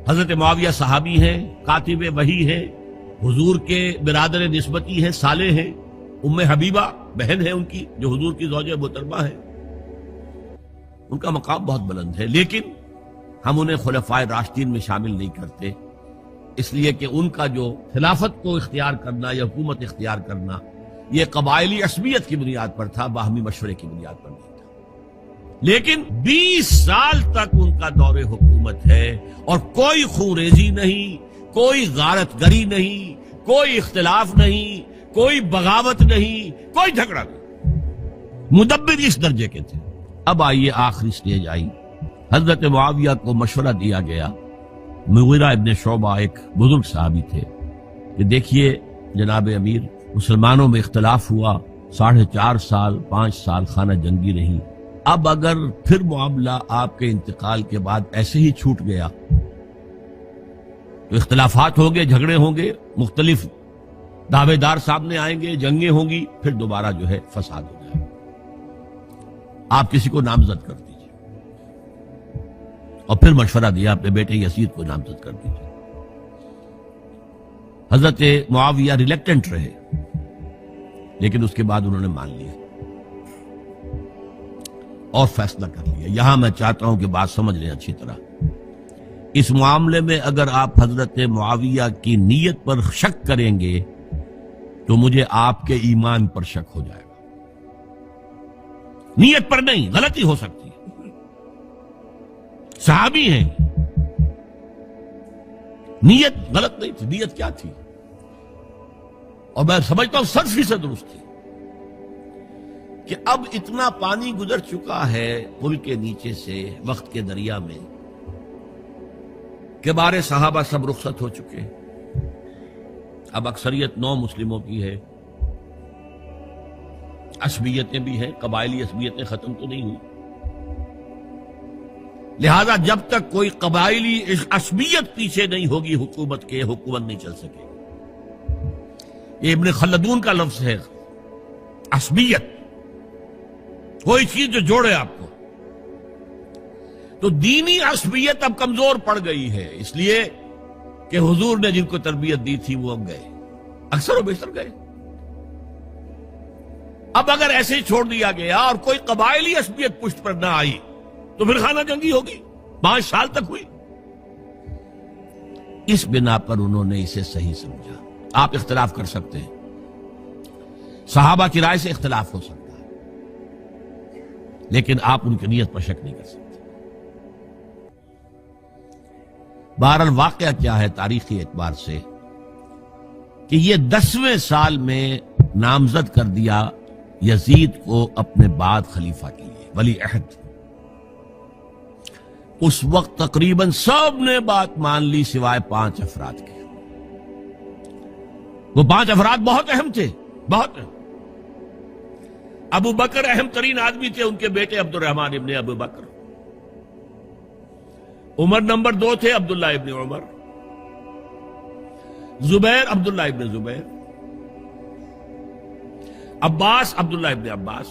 حضرت معاویہ صحابی ہیں، کاتب وحی ہیں، حضور کے برادر نسبتی ہیں، صالح ہیں، ام حبیبہ بہن ہے ان کی جو حضور کی زوجہ محترمہ ہے، ان کا مقام بہت بلند ہے، لیکن ہم انہیں خلفائے راشدین میں شامل نہیں کرتے، اس لیے کہ ان کا جو خلافت کو اختیار کرنا یا حکومت اختیار کرنا یہ قبائلی عصبیت کی بنیاد پر تھا، باہمی مشورے کی بنیاد پر نہیں تھا۔ لیکن 20 سال تک ان کا دور حکومت ہے اور کوئی خونریزی نہیں، کوئی غارت گری نہیں، کوئی اختلاف نہیں، کوئی بغاوت نہیں، کوئی جھگڑا نہیں، مدبر اس درجے کے تھے۔ اب آئیے آخری سٹیج آئی، حضرت معاویہ کو مشورہ دیا گیا، مغیرہ ابن شعبہ ایک بزرگ صحابی تھے، کہ دیکھیے جناب امیر، مسلمانوں میں اختلاف ہوا، 4.5 سال 5 سال خانہ جنگی رہی، اب اگر پھر معاملہ آپ کے انتقال کے بعد ایسے ہی چھوٹ گیا تو اختلافات ہوں گے، جھگڑے ہوں گے، مختلف دعوے دار سامنے آئیں گے، جنگیں ہوں گی، پھر دوبارہ جو ہے فساد ہو جائے گا، آپ کسی کو نامزد کر دیجیے۔ اور پھر مشورہ دیا اپنے بیٹے یزید کو نامزد کر دیجیے۔ حضرت معاویہ ریلیکٹنٹ رہے، لیکن اس کے بعد انہوں نے مان لیا اور فیصلہ کر لیا۔ یہاں میں چاہتا ہوں کہ بات سمجھ لیں اچھی طرح، اس معاملے میں اگر آپ حضرت معاویہ کی نیت پر شک کریں گے تو مجھے آپ کے ایمان پر شک ہو جائے گا، نیت پر نہیں، غلطی ہو سکتی ہے، صحابی ہیں، نیت غلط نہیں تھی، نیت کیا تھی؟ اور میں سمجھتا ہوں 100% درست تھی کہ اب اتنا پانی گزر چکا ہے پل کے نیچے سے وقت کے دریا میں کہ بارے صحابہ سب رخصت ہو چکے، اب اکثریت 9 مسلموں کی ہے، عصبیتیں بھی ہیں، قبائلی عصبیتیں ختم تو نہیں ہوئی، لہذا جب تک کوئی قبائلی عصبیت پیچھے نہیں ہوگی حکومت کے، حکومت نہیں چل سکے گی۔ یہ ابن خلدون کا لفظ ہے، عصبیت، کوئی چیز جو جوڑے آپ کو۔ تو دینی عصبیت اب کمزور پڑ گئی ہے، اس لیے کہ حضور نے جن کو تربیت دی تھی وہ اب گئے، اکثر و بیشتر گئے۔ اب اگر ایسے ہی چھوڑ دیا گیا اور کوئی قبائلی عصبیت پشت پر نہ آئی تو پھر خانہ جنگی ہوگی، 5 سال تک ہوئی۔ اس بنا پر انہوں نے اسے صحیح سمجھا۔ آپ اختلاف کر سکتے ہیں، صحابہ کی رائے سے اختلاف ہو سکتا ہے، لیکن آپ ان کی نیت پر شک نہیں کر سکتے۔ بہرحال واقعہ کیا ہے تاریخی اعتبار سے کہ یہ 10ویں سال میں نامزد کر دیا یزید کو اپنے بعد خلیفہ کے لیے، ولی عہد۔ اس وقت تقریباً سب نے بات مان لی سوائے 5 افراد کے۔ وہ 5 افراد بہت اہم تھے، بہت اہم۔ ابو بکر اہم ترین آدمی تھے، ان کے بیٹے عبد الرحمن ابن ابو بکر۔ عمر نمبر 2 تھے، عبداللہ ابن عمر۔ زبیر عبداللہ ابن زبیر۔ عباس عبداللہ ابن عباس،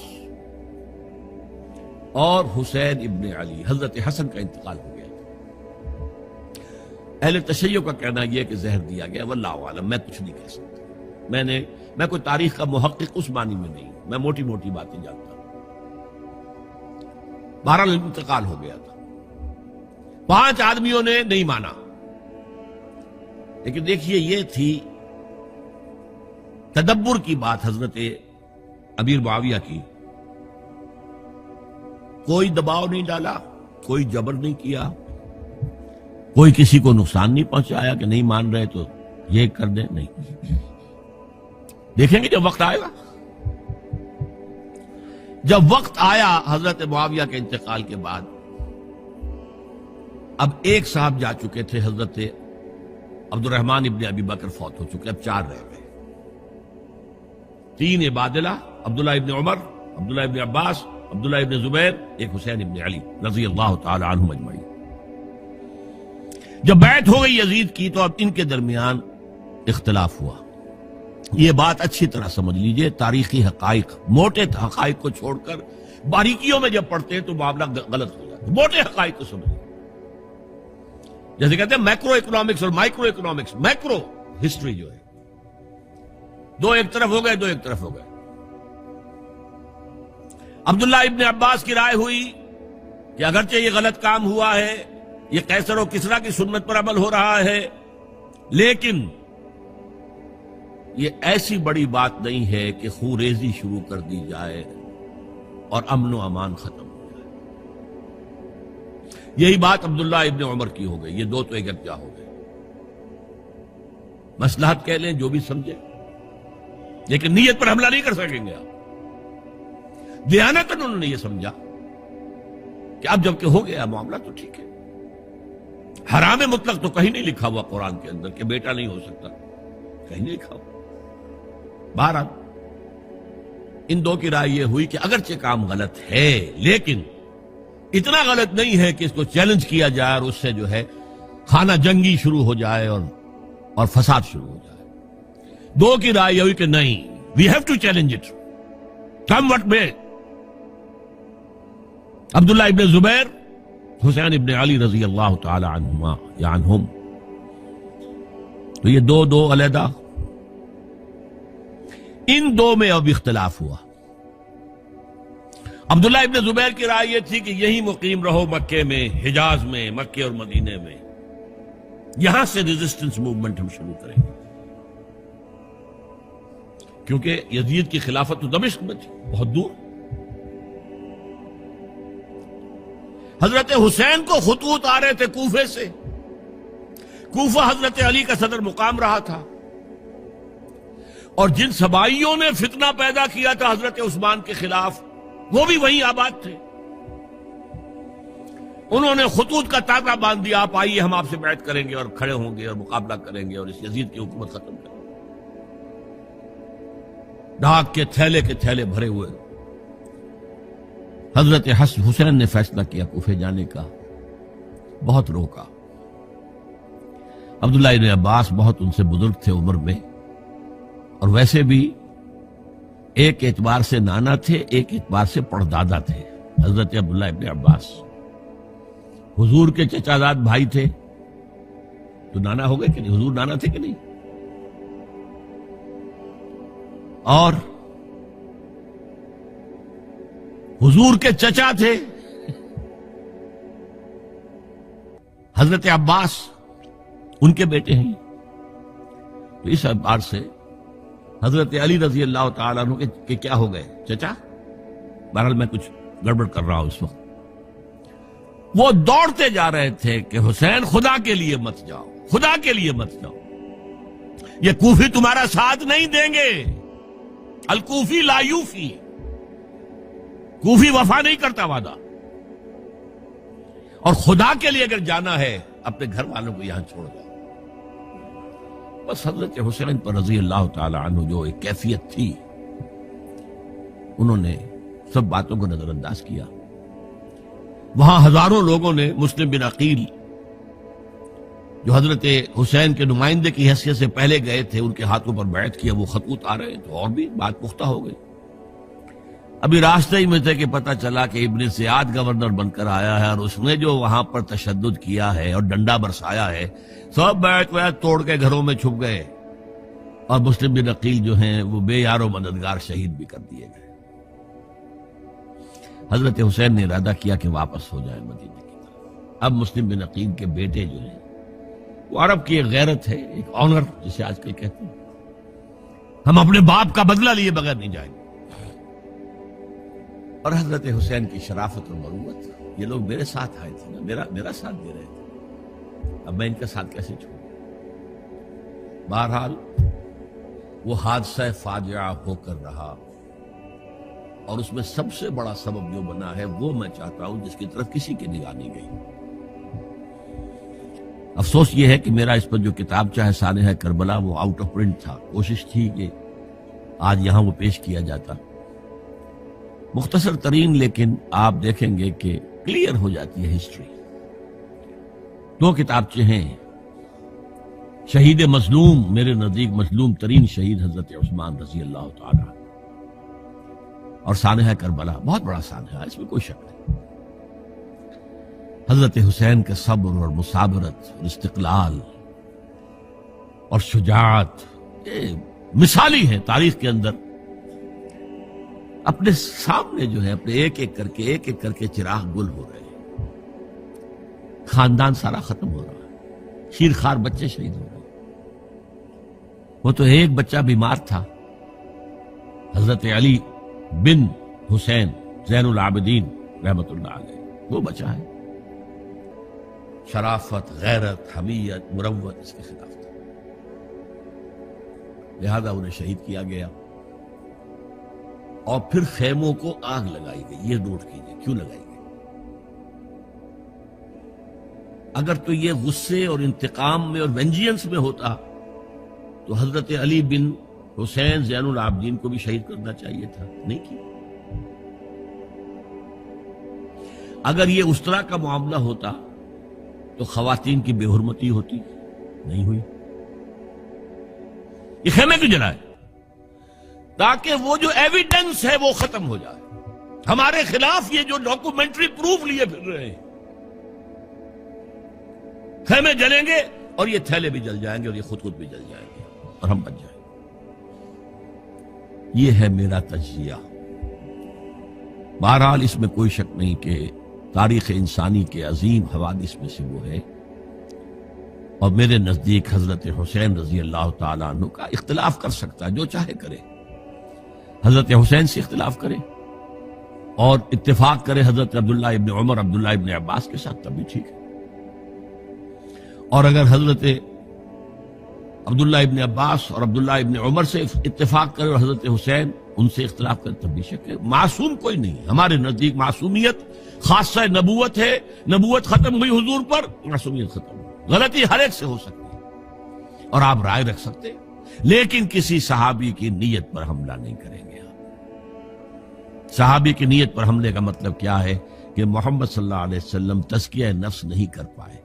اور حسین ابن علی۔ حضرت حسن کا انتقال ہو گیا تھا۔ اہل تشیع کا کہنا یہ کہ زہر دیا گیا، واللہ عالم، میں کچھ نہیں کہہ سکتا، میں کوئی تاریخ کا محقق اس معنی میں نہیں، میں موٹی موٹی باتیں جانتا ہوں۔ بہرحال انتقال ہو گیا تھا، 5 آدمیوں نے نہیں مانا، لیکن دیکھیے یہ تھی تدبر کی بات حضرت امیر معاویہ کی۔ کوئی دباؤ نہیں ڈالا، کوئی جبر نہیں کیا، کوئی کسی کو نقصان نہیں پہنچایا کہ نہیں مان رہے تو یہ کر دیں، نہیں۔ دیکھیں گے جب وقت آئے گا۔ جب وقت آیا حضرت معاویہ کے انتقال کے بعد، اب ایک صاحب جا چکے تھے، حضرت عبد الرحمن ابن ابی بکر فوت ہو چکے، اب 4 رہ گئے، 3 عبادلہ، عبداللہ ابن عمر، عبداللہ ابن عباس، عبداللہ ابن زبیر، ایک حسین ابن علی رضی اللہ تعالی عنہم اجمعین۔ جب بیعت ہو گئی یزید کی تو اب ان کے درمیان اختلاف ہوا۔ یہ بات اچھی طرح سمجھ لیجئے، تاریخی حقائق، موٹے حقائق کو چھوڑ کر باریکیوں میں جب پڑھتے ہیں تو معاملہ غلط ہو جاتا ہے، موٹے حقائق کو سمجھیں۔ جیسے کہتے ہیں میکرو اکنامکس اور مائکرو اکنامکس. میکرو ہسٹری جو ہے دو ایک طرف ہو گئے, دو ایک طرف ہو گئے. عبداللہ ابن عباس کی رائے ہوئی کہ اگرچہ یہ غلط کام ہوا ہے, یہ قیصر و کسریٰ کی سنت پر عمل ہو رہا ہے, لیکن یہ ایسی بڑی بات نہیں ہے کہ خوریزی شروع کر دی جائے اور امن و امان ختم ہو جائے. یہی بات عبداللہ ابن عمر کی ہو گئی. یہ دو تو ایک کیا ہو گئے. مصلحت کہہ لیں جو بھی سمجھے, لیکن نیت پر حملہ نہیں کر سکیں گے آپ. دیانتاً انہوں نے یہ سمجھا کہ اب جب کہ ہو گیا معاملہ تو ٹھیک ہے. حرام مطلق تو کہیں نہیں لکھا ہوا قرآن کے اندر کہ بیٹا نہیں ہو سکتا, کہیں نہیں لکھا ہوا. بہرحال ان دو کی رائے یہ ہوئی کہ اگرچہ کام غلط ہے لیکن اتنا غلط نہیں ہے کہ اس کو چیلنج کیا جائے اور اس سے جو ہے خانہ جنگی شروع ہو جائے اور فساد شروع ہو جائے. دو کی رائے یہ ہوئی کہ نہیں, we have to challenge it come what may. Abdullah ابن زبیر, حسین ابن علی رضی اللہ تعالی عنہما یا عنہم, تو یہ دو علیحدہ. ان دو میں اب اختلاف ہوا. عبداللہ ابن زبیر کی رائے یہ تھی کہ یہی مقیم رہو مکے میں, حجاز میں, مکے اور مدینے میں, یہاں سے ریزسٹنس موومنٹ ہم شروع کریں گے, کیونکہ یزید کی خلافت تو دمشق میں تھی, بہت دور. حضرت حسین کو خطوط آ رہے تھے کوفے سے. کوفہ حضرت علی کا صدر مقام رہا تھا, اور جن سبائیوں نے فتنہ پیدا کیا تھا حضرت عثمان کے خلاف وہ بھی وہیں آباد تھے. انہوں نے خطوط کا تاغا باندھ دیا, آپ آئیے ہم آپ سے بیعت کریں گے اور کھڑے ہوں گے اور مقابلہ کریں گے اور اس یزید کی حکومت ختم کریں گے. ڈاک کے تھیلے بھرے ہوئے. حضرت حسین نے فیصلہ کیا کوفے جانے کا, بہت روکا. عبداللہ ابن عباس بہت ان سے بزرگ تھے عمر میں, اور ویسے بھی ایک اعتبار سے نانا تھے, ایک اعتبار سے پڑدادا تھے. حضرت عبداللہ ابن عباس حضور کے چچا زاد بھائی تھے, تو نانا ہو گئے کہ نہیں, حضور نانا تھے کہ نہیں. اور حضور کے چچا تھے حضرت عباس, ان کے بیٹے ہیں. تو اس اعتبار سے حضرت علی رضی اللہ تعالیٰ عنہ کے کیا ہو گئے, چچا. بہرحال میں کچھ گڑبڑ کر رہا ہوں اس وقت. وہ دوڑتے جا رہے تھے کہ حسین خدا کے لیے مت جاؤ, خدا کے لیے مت جاؤ, یہ کوفی تمہارا ساتھ نہیں دیں گے. الکوفی لا یوفی, کوفی وفا نہیں کرتا وعدہ. اور خدا کے لیے اگر جانا ہے اپنے گھر والوں کو یہاں چھوڑ دو. بس حضرت حسین پر رضی اللہ تعالی عنہ جو ایک کیفیت تھی, انہوں نے سب باتوں کو نظر انداز کیا. وہاں ہزاروں لوگوں نے مسلم بن عقیل جو حضرت حسین کے نمائندے کی حیثیت سے پہلے گئے تھے, ان کے ہاتھوں پر بیعت کیا. وہ خطوط آ رہے تو اور بھی بات پختہ ہو گئی. ابھی راستے ہی میں تھے کہ پتہ چلا کہ ابن زیاد گورنر بن کر آیا ہے, اور اس نے جو وہاں پر تشدد کیا ہے اور ڈنڈا برسایا ہے, سب بیعت توڑ کے گھروں میں چھپ گئے. اور مسلم بن عقیل جو ہیں وہ بے یار و مددگار شہید بھی کر دیے گئے. حضرت حسین نے ارادہ کیا کہ واپس ہو جائے مدینے کی طرف. اب مسلم بن عقیل کے بیٹے جو ہیں, وہ عرب کی ایک غیرت ہے, ایک آنر جسے آج کل کہتے ہیں, ہم اپنے باپ کا بدلہ لیے بغیر نہیں جائیں گے. اور حضرت حسین کی شرافت اور مروت, یہ لوگ میرے ساتھ آئے تھے نا, میرا ساتھ دے رہے تھے, اب میں ان کا ساتھ کیسے چھوڑوں. بہرحال وہ حادثہ فاجعہ ہو کر رہا, اور اس میں سب سے بڑا سبب جو بنا ہے وہ میں چاہتا ہوں جس کی طرف کسی کی نگاہ نہیں گئی. افسوس یہ ہے کہ میرا اس پر جو کتاب چاہے سانحہ کربلا وہ آؤٹ آف پرنٹ تھا. کوشش تھی کہ آج یہاں وہ پیش کیا جاتا, مختصر ترین, لیکن آپ دیکھیں گے کہ کلیئر ہو جاتی ہے ہسٹری. دو کتابچے ہیں. شہید مظلوم, میرے نزدیک مظلوم ترین شہید حضرت عثمان رضی اللہ تعالی, اور سانحہ کربلا, بہت بڑا سانحہ, اس میں کوئی شک نہیں. حضرت حسین کے صبر اور مثابرت اور استقلال اور شجاعت یہ مثالی ہے تاریخ کے اندر. اپنے سامنے جو ہے اپنے ایک ایک کر کے چراغ گل ہو رہے ہیں، خاندان سارا ختم ہو رہا ہے، شیر خوار بچے شہید ہو رہے ہیں. وہ تو ایک بچہ بیمار تھا، حضرت علی بن حسین زین العابدین رحمت اللہ علیہ، وہ بچہ ہے. شرافت، غیرت، حمیت، مروت اس کے خلاف تھا، لہذا انہیں شہید کیا گیا. اور پھر خیموں کو آگ لگائی گئی. یہ نوٹ کیجئے کیوں لگائی گئی. اگر تو یہ غصے اور انتقام میں اور وینجینس میں ہوتا تو حضرت علی بن حسین زین العابدین کو بھی شہید کرنا چاہیے تھا، نہیں کیا. اگر یہ اس طرح کا معاملہ ہوتا تو خواتین کی بے حرمتی ہوتی، نہیں ہوئی. یہ خیمے کیوں جلائے؟ تاکہ وہ جو ایویڈنس ہے وہ ختم ہو جائے. ہمارے خلاف یہ جو ڈاکومنٹری پروف لیے پھر رہے ہیں، خیمے جلیں گے اور یہ تھیلے بھی جل جائیں گے اور یہ خود بھی جل جائیں گے اور ہم بچ جائیں گے. یہ ہے میرا تجزیہ. بہرحال اس میں کوئی شک نہیں کہ تاریخ انسانی کے عظیم حوادث میں سے وہ ہے. اور میرے نزدیک حضرت حسین رضی اللہ تعالیٰ عنہ کا اختلاف کر سکتا ہے، جو چاہے کرے. حضرت حسین سے اختلاف کرے اور اتفاق کرے حضرت عبداللہ ابن عمر، عبداللہ ابن عباس کے ساتھ، تب بھی ٹھیک ہے. اور اگر حضرت عبداللہ ابن عباس اور عبداللہ ابن عمر سے اتفاق کرے اور حضرت حسین ان سے اختلاف کرے، تب بھی شک ہے. معصوم کوئی نہیں. ہمارے نزدیک معصومیت خاصہ نبوت ہے. نبوت ختم ہوئی حضور پر، معصومیت ختم ہوئی. غلطی ہر ایک سے ہو سکتی ہے اور آپ رائے رکھ سکتے ہیں، لیکن کسی صحابی کی نیت پر حملہ نہیں کریں گے. صحابی کی نیت پر حملے کا مطلب کیا ہے کہ محمد صلی اللہ علیہ وسلم تزکیہ نفس نہیں کر پائے.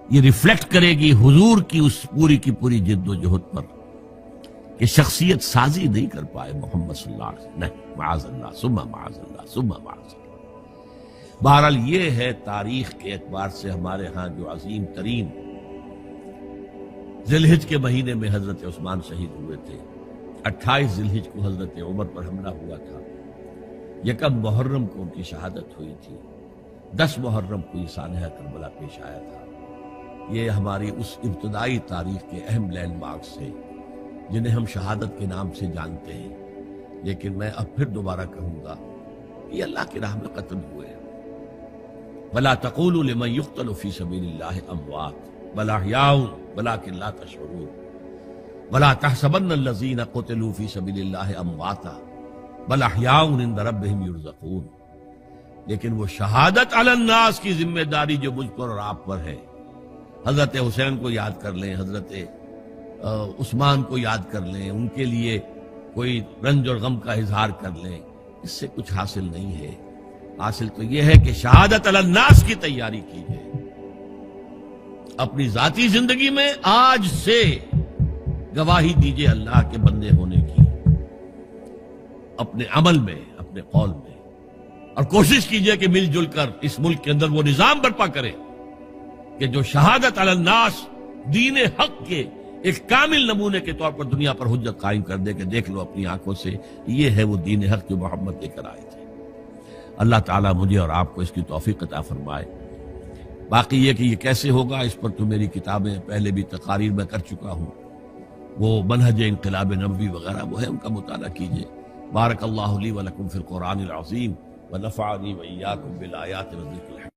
یہ ریفلیکٹ کرے گی حضور کی اس پوری کی پوری جد و جہد پر کہ شخصیت سازی نہیں کر پائے محمد صلی اللہ علیہ وسلم. نہیں، معاذ اللہ ثم معاذ اللہ ثم معاذ اللہ. بہرحال یہ ہے تاریخ کے اعتبار سے ہمارے ہاں جو عظیم ترین ذی الحج کے مہینے میں حضرت عثمان شہید ہوئے تھے. 28 ذی الحج کو حضرت عمر پر حملہ ہوا تھا. 1 محرم کو ان کی شہادت ہوئی تھی. 10 محرم کو یہ سانحہ کربلا پیش آیا تھا. یہ ہماری اس ابتدائی تاریخ کے اہم لینڈ مارکس ہیں جنہیں ہم شہادت کے نام سے جانتے ہیں. لیکن میں اب پھر دوبارہ کہوں گا کہ اللہ کی راہ میں قتل ہوئے. وَلَا تَقُولُوا لِمَنْ يُقْتَلُ فِي سَبِيلِ اللَّهِ أَمْوَاتٌ بَلْ أَحْيَاءٌ وَلَكِنْ لَا تَشْعُرُونَ وَلَا تَحْسَبَنَّ الَّذِينَ قُتِلُوا فِي سَبِيلِ اللَّهِ أَمْوَاتًا بَلْ أَحْيَاءٌ عِندَ رَبِّهِمْ يُرْزَقُونَ. لیکن وہ شہادت علی الناس کی ذمہ داری جو مجھ پر اور آپ پر ہے. حضرت حسین کو یاد کر لیں، حضرت عثمان کو یاد کر لیں، ان کے لیے کوئی رنج اور غم کا اظہار کر لیں، اس سے کچھ حاصل نہیں ہے. حاصل تو یہ ہے کہ شہادت علی الناس کی تیاری کیجیے. اپنی ذاتی زندگی میں آج سے گواہی دیجیے اللہ کے بندے ہونے کی، اپنے عمل میں، اپنے قول میں، اور کوشش کیجیے کہ مل جل کر اس ملک کے اندر وہ نظام برپا کرے کہ جو شہادت علی الناس دین حق کے ایک کامل نمونے کے طور پر دنیا پر حجت قائم کر دے کہ دیکھ لو اپنی آنکھوں سے، یہ ہے وہ دین حق جو محمد لے کر آئے تھے. اللہ تعالیٰ مجھے اور آپ کو اس کی توفیق عطا فرمائے. باقی یہ کہ یہ کیسے ہوگا اس پر تو میری کتابیں پہلے بھی تقاریر میں کر چکا ہوں. وہ منہج انقلاب نبوی وغیرہ وہ ہے، ان کا مطالعہ کیجیے. بارک اللہ لی و لکم فی القرآن العظیم ونفعنی وإیاکم بالآیات والذکر الحکیم.